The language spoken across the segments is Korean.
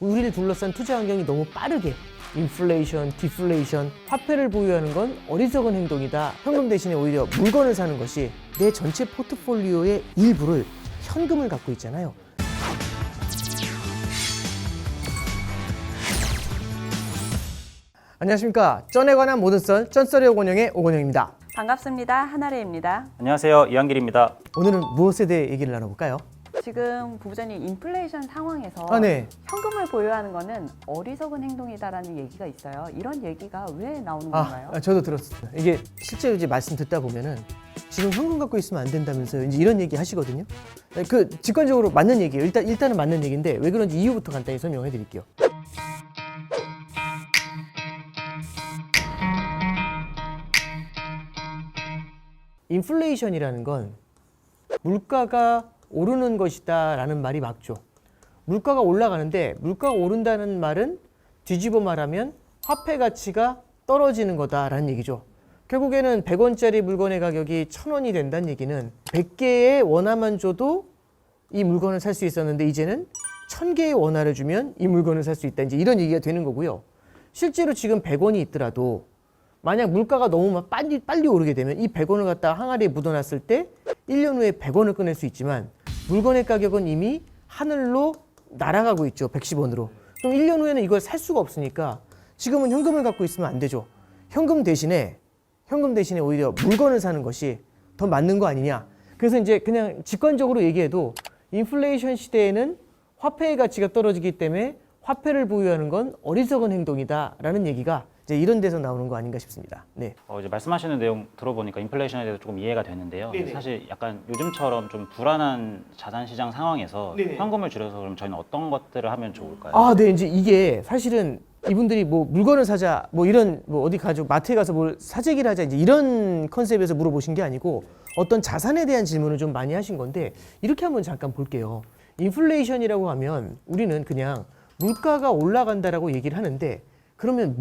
우리를 둘러싼 투자 환경이 너무 빠르게 인플레이션, 디플레이션, 화폐를 보유하는 건 어리석은 행동이다. 현금 대신에 오히려 물건을 사는 것이 내 전체 포트폴리오의 일부를 현금을 갖고 있잖아요. 안녕하십니까. 쩐에 관한 모든 썰, 쩐썰의 오건영의 오건영입니다. 반갑습니다. 한아래입니다. 안녕하세요. 이한길입니다. 오늘은 무엇에 대해 얘기를 나눠볼까요? 지금 부부장님 인플레이션 상황에서 네. 현금을 보유하는 것은 어리석은 행동이다라는 얘기가 있어요. 이런 얘기가 왜 나오는 건가요? 저도 들었습니다. 이게 실제로 이제 말씀 듣다 보면은 지금 현금 갖고 있으면 안 된다면서요. 이제 이런 얘기 하시거든요. 그 직관적으로 맞는 얘기예요. 일단은 맞는 얘기인데 왜 그런지 이유부터 간단히 설명해 드릴게요. 인플레이션이라는 건 물가가 오르는 것이다 라는 말이 맞죠. 물가가 올라가는데 물가가 오른다는 말은 뒤집어 말하면 화폐 가치가 떨어지는 거다라는 얘기죠. 결국에는 100원짜리 물건의 가격이 1000원이 된다는 얘기는 100개의 원화만 줘도 이 물건을 살 수 있었는데 이제는 1000개의 원화를 주면 이 물건을 살 수 있다. 이제 이런 얘기가 되는 거고요. 실제로 지금 100원이 있더라도 만약 물가가 너무 빨리 오르게 되면 이 100원을 갖다가 항아리에 묻어놨을 때 1년 후에 100원을 꺼낼 수 있지만 물건의 가격은 이미 하늘로 날아가고 있죠. 110원으로. 그럼 1년 후에는 이걸 살 수가 없으니까 지금은 현금을 갖고 있으면 안 되죠. 현금 대신에 오히려 물건을 사는 것이 더 맞는 거 아니냐. 그래서 이제 그냥 직관적으로 얘기해도 인플레이션 시대에는 화폐의 가치가 떨어지기 때문에 화폐를 보유하는 건 어리석은 행동이다라는 얘기가 이제 이런 데서 나오는 거 아닌가 싶습니다. 네. 이제 말씀하시는 내용 들어보니까 인플레이션에 대해서 조금 이해가 되는데요. 네네. 사실 약간 요즘처럼 좀 불안한 자산 시장 상황에서 네네. 현금을 줄여서 그럼 저희는 어떤 것들을 하면 좋을까요? 네. 이제 이게 사실은 이분들이 뭐 물건을 사자, 뭐 이런 뭐 어디 가지고 마트에 가서 뭘 사재기를 하자 이제 이런 컨셉에서 물어보신 게 아니고 어떤 자산에 대한 질문을 좀 많이 하신 건데 이렇게 한번 잠깐 볼게요. 인플레이션이라고 하면 우리는 그냥 물가가 올라간다라고 얘기를 하는데 그러면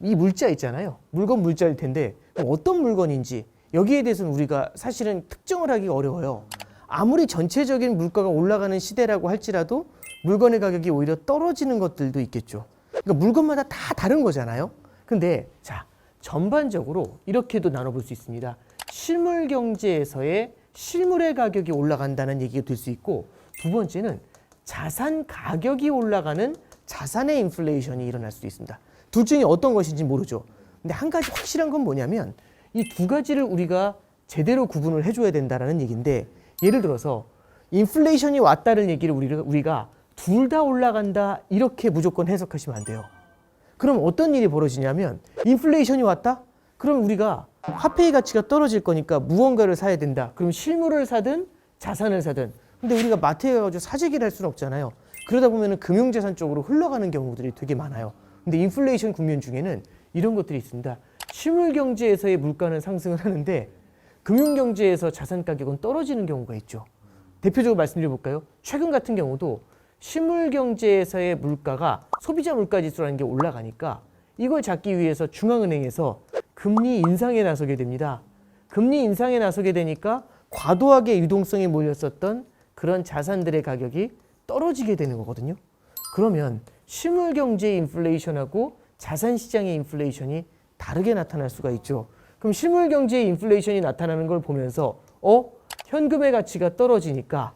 이 물자 있잖아요. 물건 물자일 텐데 어떤 물건인지 여기에 대해서는 우리가 사실은 특정을 하기가 어려워요. 아무리 전체적인 물가가 올라가는 시대라고 할지라도 물건의 가격이 오히려 떨어지는 것들도 있겠죠. 그러니까 물건마다 다 다른 거잖아요. 근데 자, 전반적으로 이렇게도 나눠볼 수 있습니다. 실물 경제에서의 실물의 가격이 올라간다는 얘기가 될 수 있고 두 번째는 자산 가격이 올라가는 자산의 인플레이션이 일어날 수도 있습니다. 둘 중에 어떤 것인지 모르죠. 근데 한 가지 확실한 건 뭐냐면 이 두 가지를 우리가 제대로 구분을 해줘야 된다는 얘기인데 예를 들어서 인플레이션이 왔다는 얘기를 우리가 둘 다 올라간다 이렇게 무조건 해석하시면 안 돼요. 그럼 어떤 일이 벌어지냐면 인플레이션이 왔다? 그럼 우리가 화폐의 가치가 떨어질 거니까 무언가를 사야 된다. 그럼 실물을 사든 자산을 사든 근데 우리가 마트에 가가지고 사재기를 할 수는 없잖아요. 그러다 보면 금융자산 쪽으로 흘러가는 경우들이 되게 많아요. 근데 인플레이션 국면 중에는 이런 것들이 있습니다. 실물 경제에서의 물가는 상승을 하는데 금융 경제에서 자산 가격은 떨어지는 경우가 있죠. 대표적으로 말씀드려 볼까요? 최근 같은 경우도 실물 경제에서의 물가가 소비자 물가 지수라는 게 올라가니까 이걸 잡기 위해서 중앙은행에서 금리 인상에 나서게 됩니다. 금리 인상에 나서게 되니까 과도하게 유동성에 몰렸었던 그런 자산들의 가격이 떨어지게 되는 거거든요. 그러면 실물 경제의 인플레이션하고 자산 시장의 인플레이션이 다르게 나타날 수가 있죠. 그럼 실물 경제의 인플레이션이 나타나는 걸 보면서 현금의 가치가 떨어지니까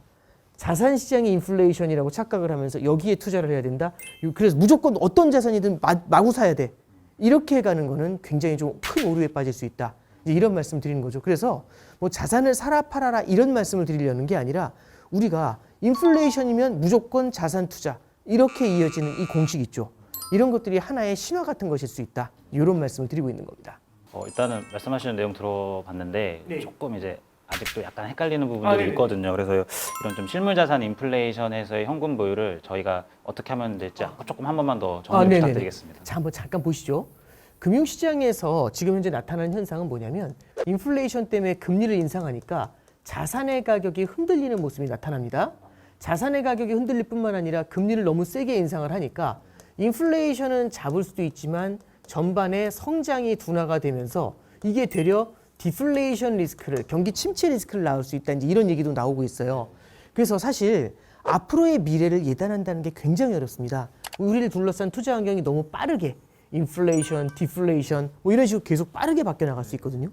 자산 시장의 인플레이션이라고 착각을 하면서 여기에 투자를 해야 된다. 그래서 무조건 어떤 자산이든 마구 사야 돼. 이렇게 가는 거는 굉장히 좀 큰 오류에 빠질 수 있다. 이런 말씀 드리는 거죠. 그래서 뭐 자산을 사라 팔아라 이런 말씀을 드리려는 게 아니라 우리가 인플레이션이면 무조건 자산 투자 이렇게 이어지는 이 공식 있죠. 이런 것들이 하나의 신화 같은 것일 수 있다. 이런 말씀을 드리고 있는 겁니다. 일단은 말씀하시는 내용 들어봤는데 네. 조금 이제 아직도 약간 헷갈리는 부분들이 있거든요. 그래서 이런 좀 실물자산 인플레이션에서의 현금 보유를 저희가 어떻게 하면 될지 조금 한 번만 더 정리 부탁드리겠습니다. 자, 한번 잠깐 보시죠. 금융시장에서 지금 현재 나타나는 현상은 뭐냐면 인플레이션 때문에 금리를 인상하니까 자산의 가격이 흔들리는 모습이 나타납니다. 자산의 가격이 흔들릴 뿐만 아니라 금리를 너무 세게 인상을 하니까 인플레이션은 잡을 수도 있지만 전반에 성장이 둔화가 되면서 이게 되려 디플레이션 리스크를, 경기 침체 리스크를 낳을 수 있다. 이제 이런 얘기도 나오고 있어요. 그래서 사실 앞으로의 미래를 예단한다는 게 굉장히 어렵습니다. 우리를 둘러싼 투자 환경이 너무 빠르게 인플레이션, 디플레이션 뭐 이런 식으로 계속 빠르게 바뀌어 나갈 수 있거든요.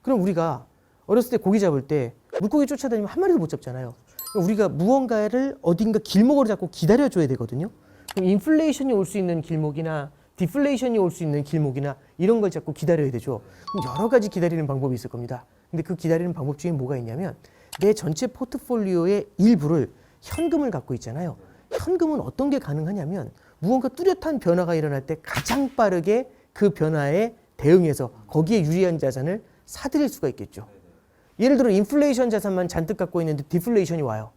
그럼 우리가 어렸을 때 고기 잡을 때 물고기 쫓아다니면 한 마리도 못 잡잖아요. 그러니까 우리가 무언가를 어딘가 길목으로 잡고 기다려줘야 되거든요. 그럼 인플레이션이 올 수 있는 길목이나 디플레이션이 올 수 있는 길목이나 이런 걸 잡고 기다려야 되죠. 그럼 여러 가지 기다리는 방법이 있을 겁니다. 근데 그 기다리는 방법 중에 뭐가 있냐면 내 전체 포트폴리오의 일부를 현금을 갖고 있잖아요. 현금은 어떤 게 가능하냐면 무언가 뚜렷한 변화가 일어날 때 가장 빠르게 그 변화에 대응해서 거기에 유리한 자산을 사들일 수가 있겠죠. 예를 들어 인플레이션 자산만 잔뜩 갖고 있는데 디플레이션이 와요.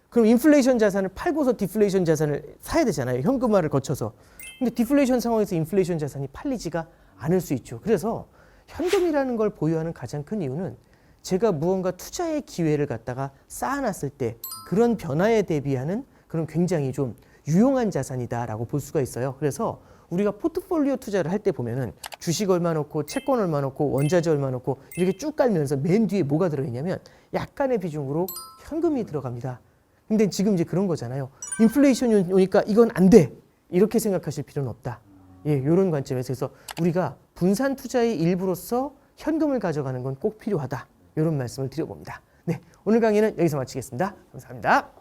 그럼 인플레이션 자산을 팔고서 디플레이션 자산을 사야 되잖아요. 현금화를 거쳐서. 근데 디플레이션 상황에서 인플레이션 자산이 팔리지가 않을 수 있죠. 그래서 현금이라는 걸 보유하는 가장 큰 이유는 제가 무언가 투자의 기회를 갖다가 쌓아놨을 때 그런 변화에 대비하는 그런 굉장히 좀 유용한 자산이다라고 볼 수가 있어요. 그래서 우리가 포트폴리오 투자를 할 때 보면은 주식 얼마 넣고 채권 얼마 넣고 원자재 얼마 넣고 이렇게 쭉 깔면서 맨 뒤에 뭐가 들어있냐면 약간의 비중으로 현금이 들어갑니다. 근데 지금 이제 그런 거잖아요. 인플레이션이 오니까 이건 안 돼. 이렇게 생각하실 필요는 없다. 예, 이런 관점에서 그래서 우리가 분산 투자의 일부로서 현금을 가져가는 건 꼭 필요하다. 이런 말씀을 드려봅니다. 네, 오늘 강의는 여기서 마치겠습니다. 감사합니다.